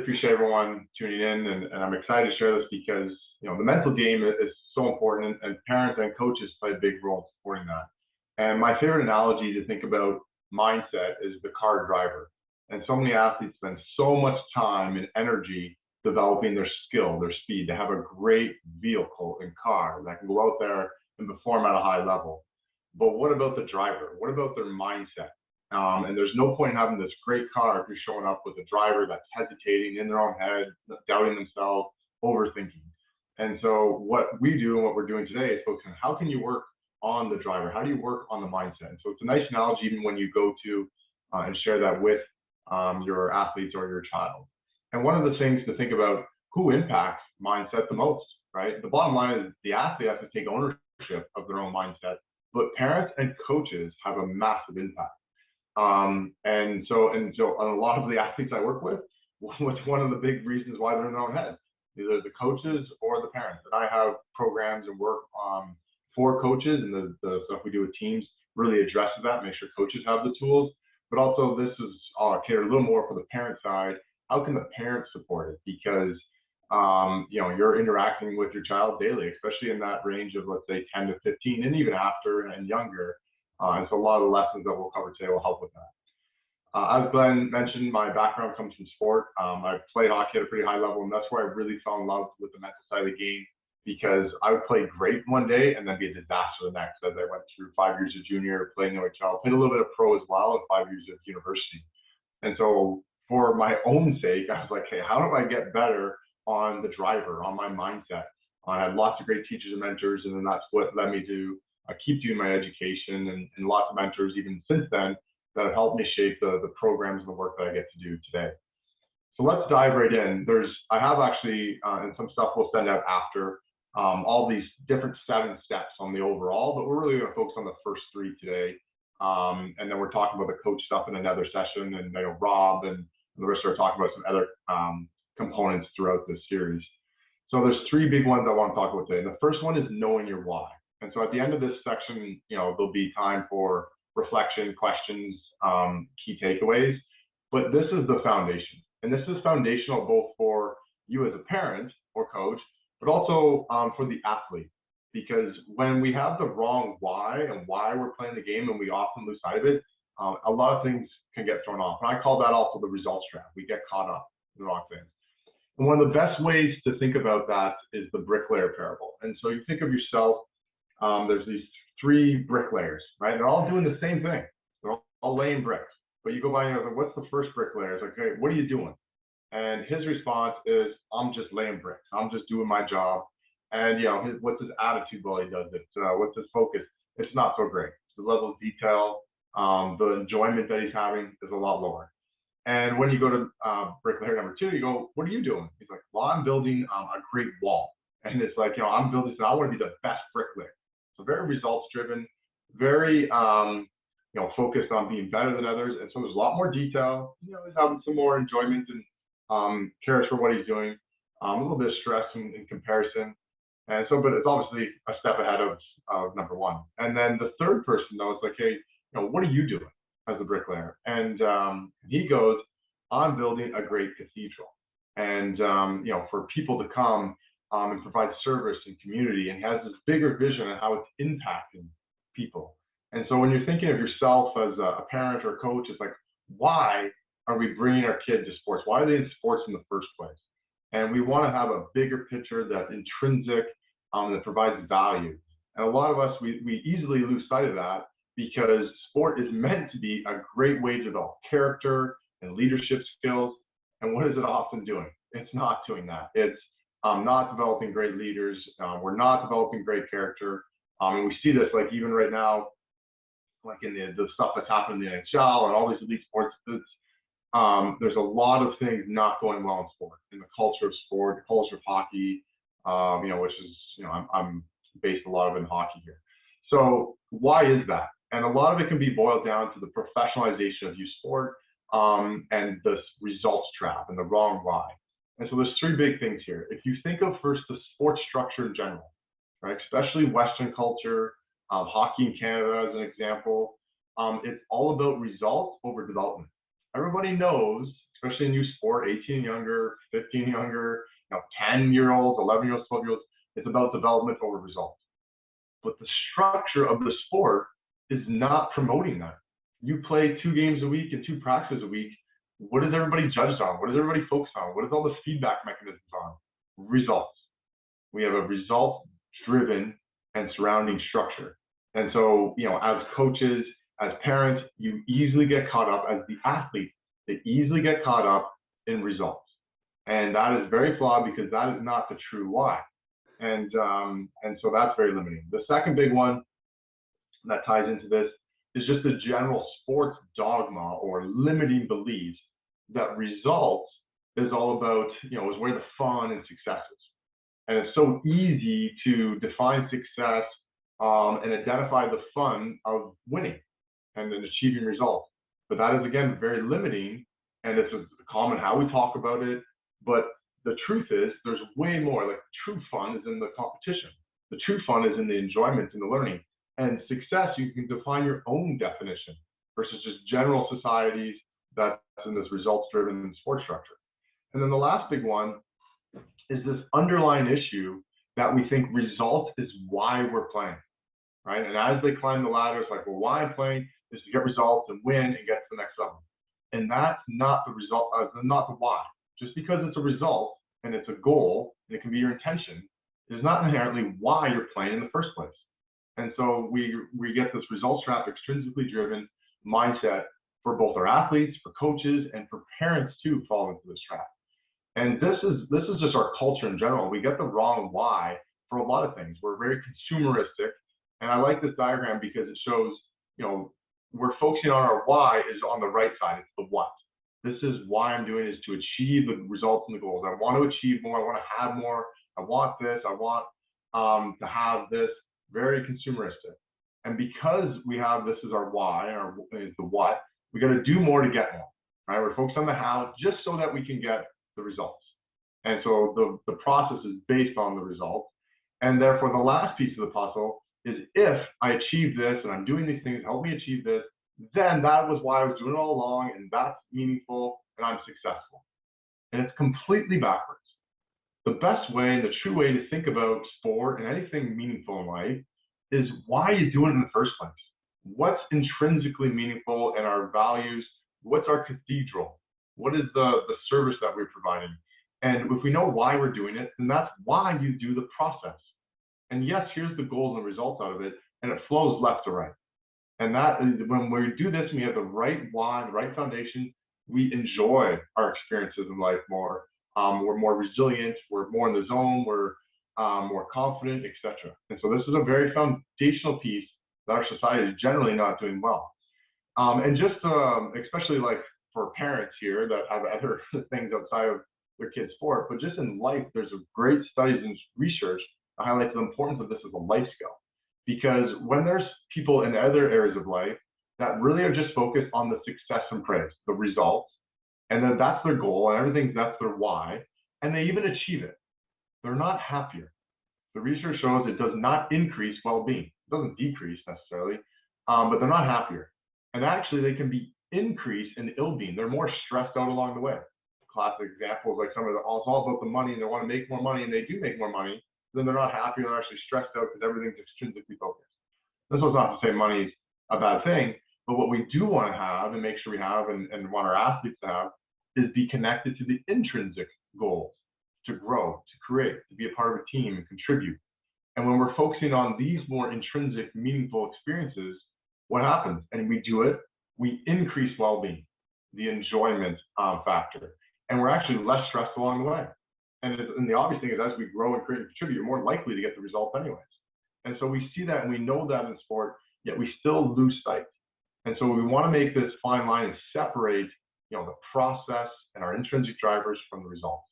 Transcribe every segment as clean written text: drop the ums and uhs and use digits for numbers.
appreciate everyone tuning in, and I'm excited to share this because the mental game is so important, and parents and coaches play a big role in supporting that. And my favorite analogy to think about mindset is the car driver. And so many athletes spend so much time and energy developing their skill, their speed. They have a great vehicle and car that can go out there and perform at a high level. But what about the driver? What about their mindset? And there's no point in having this great car if you're showing up with a driver that's hesitating in their own head, doubting themselves, overthinking. And so what we do and what we're doing today is focusing on how can you work on the driver? How do you work on the mindset? And so it's a nice analogy even when you go to and share that with your athletes or your child. And one of the things to think about, who impacts mindset the most, right? The bottom line is the athlete has to take ownership of their own mindset, but parents and coaches have a massive impact. And so on a lot of the athletes I work with, what's one of the big reasons why they're in their own head? Either the coaches or the parents. And I have programs and work for coaches, and the stuff we do with teams really addresses that, make sure coaches have the tools. But also this is catered a little more for the parent side. How can the parents support it? Because you're interacting with your child daily, especially in that range of, let's say, 10 to 15, and even after and younger. And so a lot of the lessons that we'll cover today will help with that. As Glenn mentioned, my background comes from sport. I played hockey at a pretty high level, and that's where I really fell in love with the mental side of the game, because I would play great one day and then be a disaster the next, as I went through 5 years of junior, playing NHL, played a little bit of pro as well, and 5 years of university. And so for my own sake, I was like, hey, how do I get better on the driver, on my mindset? I had lots of great teachers and mentors, and then that's what led me to keep doing my education, and lots of mentors even since then that have helped me shape the programs and the work that I get to do today. So let's dive right in. I have actually, and some stuff we'll send out after, all these different 7 steps on the overall, but we're really going to focus on the first 3 today. And then we're talking about the coach stuff in another session, and Rob and the rest are talking about some other components throughout this series. So there's 3 big ones I want to talk about today. And the first one is knowing your why. And so at the end of this section, there'll be time for reflection, questions, key takeaways. But this is the foundation. And this is foundational both for you as a parent or coach, but also for the athlete. Because when we have the wrong why and why we're playing the game, and we often lose sight of it, a lot of things can get thrown off. And I call that also the results trap. We get caught up in the wrong things. And one of the best ways to think about that is the bricklayer parable. And so you think of yourself, there's these 3 bricklayers, right? They're all doing the same thing. They're all laying bricks. But you go by and you're like, what's the first bricklayer? It's like, hey, what are you doing? And his response is, I'm just laying bricks. I'm just doing my job. And what's his attitude while he does it? What's his focus? It's not so great. The level of detail, the enjoyment that he's having is a lot lower. And when you go to bricklayer number 2, you go, what are you doing? He's like, well, I'm building a great wall. And it's like, I'm building, so I want to be the best bricklayer. So very results driven, very focused on being better than others. And so there's a lot more detail. He's having some more enjoyment and cares for what he's doing. A little bit of stress in comparison. And so, but it's obviously a step ahead of number 1. And then the third person though, it's like, hey, what are you doing as a bricklayer? And he goes, I'm building a great cathedral. And for people to come and provide service and community, and has this bigger vision on how it's impacting people. And so when you're thinking of yourself as a parent or a coach, it's like, why are we bringing our kids to sports? Why are they in sports in the first place? And we want to have a bigger picture that's intrinsic, that provides value. And a lot of us, we easily lose sight of that, because sport is meant to be a great way to develop character and leadership skills. And what is it often doing? It's not doing that. It's not developing great leaders. We're not developing great character. And we see this, like even right now, like in the stuff that's happening in the NHL and all these elite sports, there's a lot of things not going well in sport, in the culture of sport, the culture of hockey, which is, I'm based a lot of in hockey here. So why is that? And a lot of it can be boiled down to the professionalization of youth sport, and this results trap and the wrong why. And so there's 3 big things here. If you think of first the sports structure in general, right, especially Western culture, hockey in Canada as an example, it's all about results over development. Everybody knows, especially in youth sport, 18 and younger, 15 and younger, 10-year-olds, 11-year-olds, 12-year-olds, it's about development over results. But the structure of the sport is not promoting that. You play 2 games a week and 2 practices a week. What is everybody judged on? What is everybody focused on? What is all the feedback mechanisms on? Results. We have a result-driven and surrounding structure. And so, as coaches, as parents, you easily get caught up, as the athlete, they easily get caught up in results. And that is very flawed because that is not the true why. And so that's very limiting. The second big one that ties into this is just the general sports dogma or limiting beliefs that results is all about, is where the fun and success is. And it's so easy to define success and identify the fun of winning and then achieving results. But that is, again, very limiting, and it's common how we talk about it. But the truth is, there's way more. Like, true fun is in the competition. The true fun is in the enjoyment and the learning. And success, you can define your own definition versus just general societies that's in this results-driven sports structure. And then the last big one is this underlying issue that we think result is why we're playing, right? And as they climb the ladder, it's like, well, why I'm playing is to get results and win and get to the next level. And that's not the result, not the why. Just because it's a result and it's a goal, and it can be your intention, is not inherently why you're playing in the first place. And so we get this results trap, extrinsically driven mindset for both our athletes, for coaches, and for parents too fall into this trap. And this is just our culture in general. We get the wrong why for a lot of things. We're very consumeristic. And I like this diagram because it shows, we're focusing on our why is on the right side. It's the what. This is why I'm doing is to achieve the results and the goals. I want to achieve more. I want to have more. I want this. I want to have this. Very consumeristic. And because we have this as our why, is the what, we got to do more to get more, right? We're focused on the how just so that we can get the results. And so the process is based on the results. And therefore, the last piece of the puzzle is if I achieve this and I'm doing these things, help me achieve this, then that was why I was doing it all along, and that's meaningful, and I'm successful. And it's completely backwards. The best way and the true way to think about sport and anything meaningful in life is why you do it in the first place. What's intrinsically meaningful in our values? What's our cathedral? What is the service that we're providing? And if we know why we're doing it, then that's why you do the process. And yes, here's the goals and results out of it, and it flows left to right. And that is, when we do this, we have the right why, the right foundation, we enjoy our experiences in life more. We're more resilient, we're more in the zone, we're more confident, etc. And so this is a very foundational piece that our society is generally not doing well. And just especially like for parents here that have other things outside of their kids' sport, but just in life, there's a great studies and research that highlights the importance of this as a life skill. Because when there's people in other areas of life that really are just focused on the success and praise, the results, and then that's their goal and everything, that's their why, and they even achieve it, they're not happier. The research shows it does not increase well-being. It doesn't decrease necessarily, but they're not happier. And actually, they can be increased in ill-being. They're more stressed out along the way. Classic examples, like some of the, it's all about the money, and they want to make more money, and they do make more money, then they're not happy, they're actually stressed out because everything's extrinsically focused. This was not to say money's a bad thing, but what we do want to have and make sure we have and want our athletes to have is be connected to the intrinsic goals, to grow, to create, to be a part of a team and contribute. And when we're focusing on these more intrinsic, meaningful experiences, what happens? And we do it, we increase well-being, the enjoyment factor, and we're actually less stressed along the way. And the obvious thing is, as we grow and create and contribute, you're more likely to get the results anyways. And so we see that and we know that in sport, yet we still lose sight. And so we want to make this fine line and separate, the process and our intrinsic drivers from the results.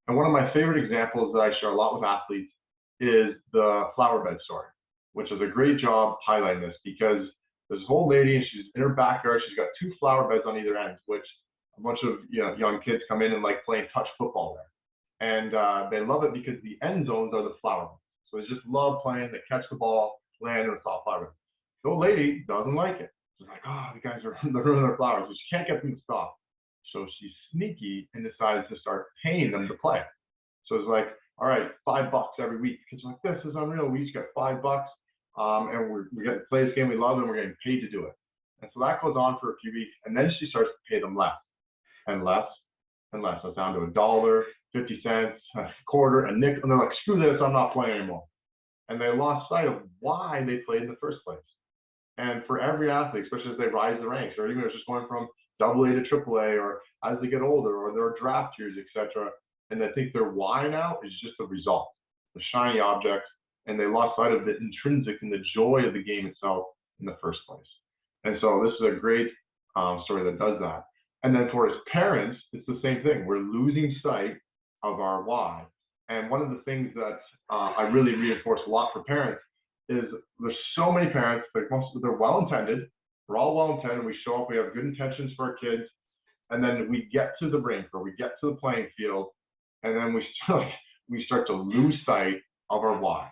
And one of my favorite examples that I share a lot with athletes is the flower bed story, which is a great job highlighting this, because there's this whole lady and she's in her backyard. She's got 2 flower beds on either end, which a bunch of young kids come in and like playing touch football there. And they love it because the end zones are the flower beds. So they just love playing, they catch the ball, land in a soft flower bed. The old lady doesn't like it. She's like, oh, the guys are ruining their flowers. But she can't get them to stop. So she's sneaky and decides to start paying them to play. So it's like, all right, $5 every week. Kids are like, this is unreal. We each get $5, and we get to play this game we love, and we're getting paid to do it. And so that goes on for a few weeks, and then she starts to pay them less and less and less. So it's down to $1, 50 cents, a quarter, a nickel, and they're like, screw this, I'm not playing anymore. And they lost sight of why they played in the first place. And for every athlete, especially as they rise the ranks, or even if it's just going from AA to AAA, or as they get older, or their draft years, etc., and they think their why now is just the result, the shiny objects, and they lost sight of the intrinsic and the joy of the game itself in the first place. And so this is a great story that does that. And then for us parents, it's the same thing. We're losing sight of our why. And one of the things that I really reinforce a lot for parents is there's so many parents, like they're well-intended. We're all well-intended. We show up, we have good intentions for our kids. And then we get to the rink or we get to the playing field, and then we start to lose sight of our why.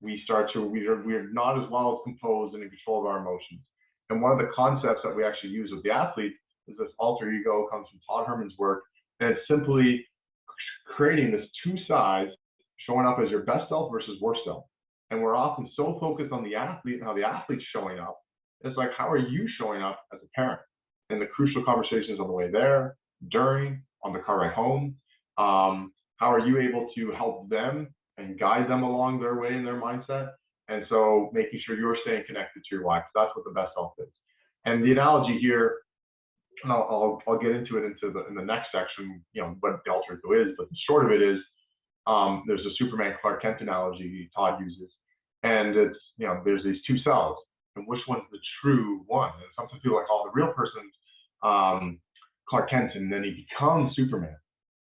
We're not as well as composed and in control of our emotions. And one of the concepts that we actually use with the athlete is this alter ego, comes from Todd Herman's work, and it's simply creating this two sides, showing up as your best self versus worst self. And we're often so focused on the athlete and how the athlete's showing up. It's like, how are you showing up as a parent? And the crucial conversations on the way there, during, on the car ride home. How are you able to help them and guide them along their way in their mindset? And so making sure you're staying connected to your why, because that's what the best self is. And the analogy here, and I'll get into it in the next section, what the alter ego is, but the short of it is, there's a Superman Clark Kent analogy Todd uses, and it's, there's these two selves, and which one's the true one? And sometimes people like, oh, the real person's Clark Kent, and then he becomes Superman.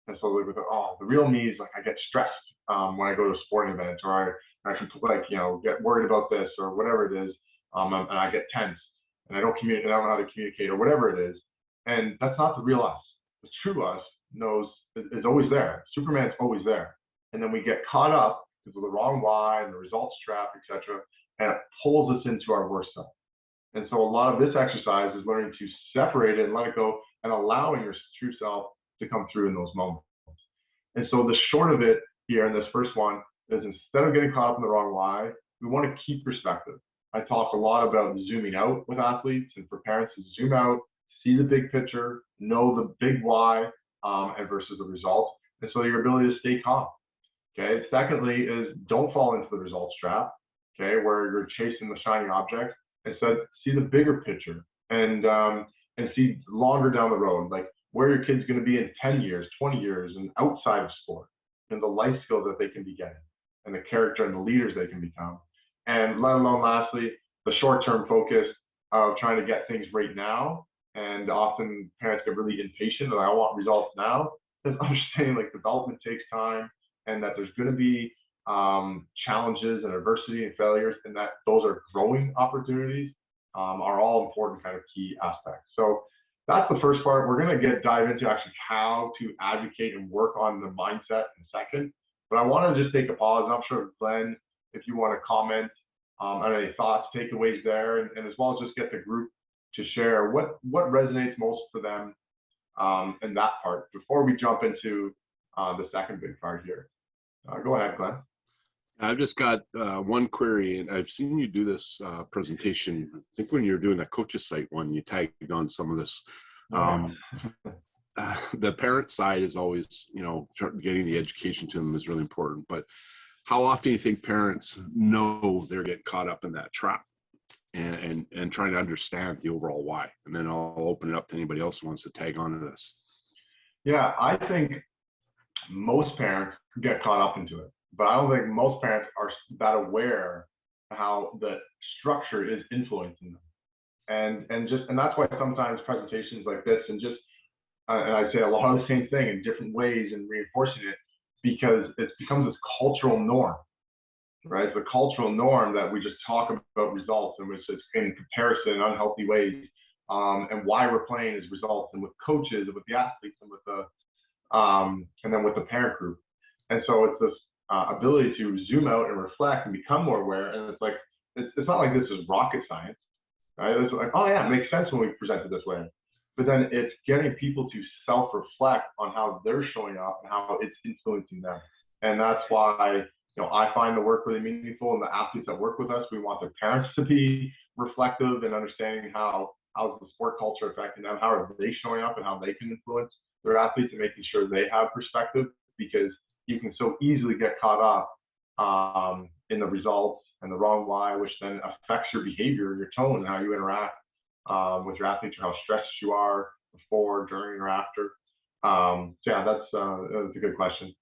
And so they go, oh, the real me is like, I get stressed when I go to a sporting event, or I can get worried about this or whatever it is, and I get tense, and I don't communicate, I don't know how to communicate, or whatever it is. And that's not the real us. The true us is always there. Superman's always there. And then we get caught up because of the wrong why and the results trap, etc., and it pulls us into our worst self. And so a lot of this exercise is learning to separate it and let it go, and allowing your true self to come through in those moments. And so the short of it here in this first one is, instead of getting caught up in the wrong why, we want to keep perspective. I talk a lot about zooming out with athletes, and for parents to zoom out, see the big picture, know the big why, and versus the result. And so your ability to stay calm. Okay. Secondly is, don't fall into the results trap. Okay, where you're chasing the shiny object. Instead, see the bigger picture and see longer down the road, like where your kid's going to be in 10 years, 20 years, and outside of sport, and the life skills that they can be getting, and the character and the leaders they can become. And let alone, lastly, the short-term focus of trying to get things right now. And often parents get really impatient, and I want results now. Just understanding like development takes time, and that there's going to be challenges and adversity and failures, and that those are growing opportunities, are all important kind of key aspects. So that's the first part. We're going to dive into actually how to advocate and work on the mindset in a second. But I want to just take a pause, and I'm sure Glenn, if you want to comment on any thoughts, takeaways there, and as well as just get the group to share what resonates most for them in that part before we jump into the second big part here. Go ahead, Glenn. I've just got one query, and I've seen you do this presentation. I think when you're doing that coaches site one, you tagged on some of this. The parent side is always, getting the education to them is really important. But how often do you think parents know they're getting caught up in that trap and trying to understand the overall why? And then I'll open it up to anybody else who wants to tag on to this. Yeah, I think most parents get caught up into it, but I don't think most parents are that aware of how the structure is influencing them. And that's why sometimes presentations like this, and I say a lot of the same thing in different ways and reinforcing it, because it becomes this cultural norm, right? It's a cultural norm that we just talk about results, and it's in comparison in unhealthy ways, and why we're playing is results, and with coaches and with the athletes and with and then with the parent group. And so it's this ability to zoom out and reflect and become more aware. And it's like, it's not like this is rocket science, right? It's like, oh yeah, it makes sense when we present it this way. but then it's getting people to self-reflect on how they're showing up and how it's influencing them. And that's why, I find the work really meaningful, and the athletes that work with us, we want their parents to be reflective and understanding how's the sport culture affecting them, how are they showing up, and how they can influence their athletes, and making sure they have perspective, because you can so easily get caught up in the results and the wrong why, which then affects your behavior, your tone, and how you interact with your athletes, or how stressed you are before, during, or after. So yeah, that's a good question.